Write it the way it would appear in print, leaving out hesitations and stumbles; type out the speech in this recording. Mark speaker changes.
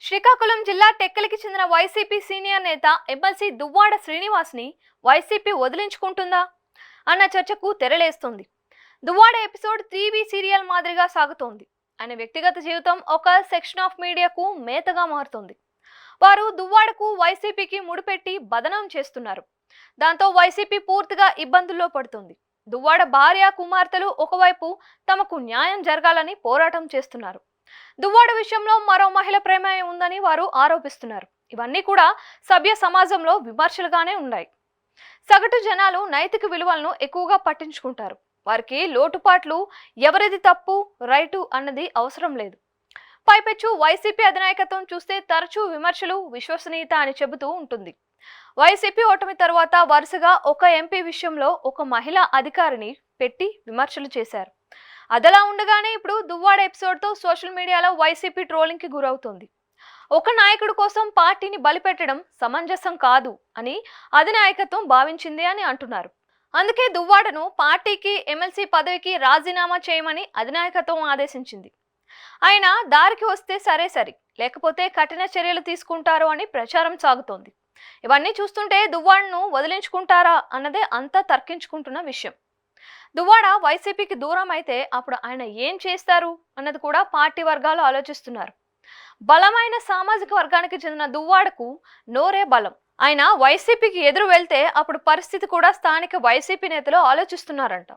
Speaker 1: శ్రీకాకుళం జిల్లా టెక్కలికి చెందిన YCP senior నేత ఎమ్మెల్సీ దువ్వాడ శ్రీనివాస్ని వైసీపీ వదిలించుకుంటుందా అన్న చర్చకు తెరలేస్తుంది. దువ్వాడ ఎపిసోడ్ టీవీ సీరియల్ మాదిరిగా సాగుతోంది. ఆయన వ్యక్తిగత జీవితం ఒక సెక్షన్ ఆఫ్ మీడియాకు మేతగా మారుతుంది. వారు దువ్వాడకు వైసీపీకి ముడిపెట్టి బదనం చేస్తున్నారు. దాంతో వైసీపీ పూర్తిగా ఇబ్బందుల్లో పడుతుంది. దువ్వాడ భార్య కుమార్తెలు ఒకవైపు తమకు న్యాయం జరగాలని పోరాటం చేస్తున్నారు. దువ్వాడ విషయంలో మరో మహిళ ప్రమేయం ఉందని వారు ఆరోపిస్తున్నారు. ఇవన్నీ కూడా సభ్య సమాజంలో విమర్శలుగానే ఉన్నాయి. సగటు జనాలు నైతిక విలువలను ఎక్కువగా పట్టించుకుంటారు. వారికి లోటుపాట్లు ఎవరిది తప్పు రైటు అన్నది అవసరం లేదు. పైపెచ్చు వైసీపీ అధినాయకత్వం చూస్తే తరచూ విమర్శలు విశ్వసనీయత అని చెబుతూ ఉంటుంది. వైసీపీ ఓటమి తర్వాత వరుసగా ఒక ఎంపీ విషయంలో ఒక మహిళా అధికారిని పెట్టి విమర్శలు చేశారు. అదలా ఉండగానే ఇప్పుడు దువ్వాడ ఎపిసోడ్తో సోషల్ మీడియాలో వైసీపీ ట్రోలింగ్కి గురవుతుంది. ఒక నాయకుడి కోసం పార్టీని బలిపెట్టడం సమంజసం కాదు అని అధినాయకత్వం భావించింది అని అంటున్నారు. అందుకే దువ్వాడను పార్టీకి ఎమ్మెల్సీ పదవికి రాజీనామా చేయమని అధినాయకత్వం ఆదేశించింది. ఆయన దారికి వస్తే సరే, లేకపోతే కఠిన చర్యలు తీసుకుంటారు అని ప్రచారం సాగుతోంది. ఇవన్నీ చూస్తుంటే దువ్వాడను వదిలించుకుంటారా అన్నదే అంతా తర్కించుకుంటున్న విషయం. దువ్వాడ వైసీపీకి దూరం అయితే అప్పుడు ఆయన ఏం చేస్తారు అన్నది కూడా పార్టీ వర్గాలు ఆలోచిస్తున్నారు. బలమైన సామాజిక వర్గానికి చెందిన దువ్వాడకు నోరే బలం. ఆయన వైసీపీకి ఎదురు వెళ్తే అప్పుడు పరిస్థితి కూడా స్థానిక వైసీపీ నేతలు ఆలోచిస్తున్నారంట.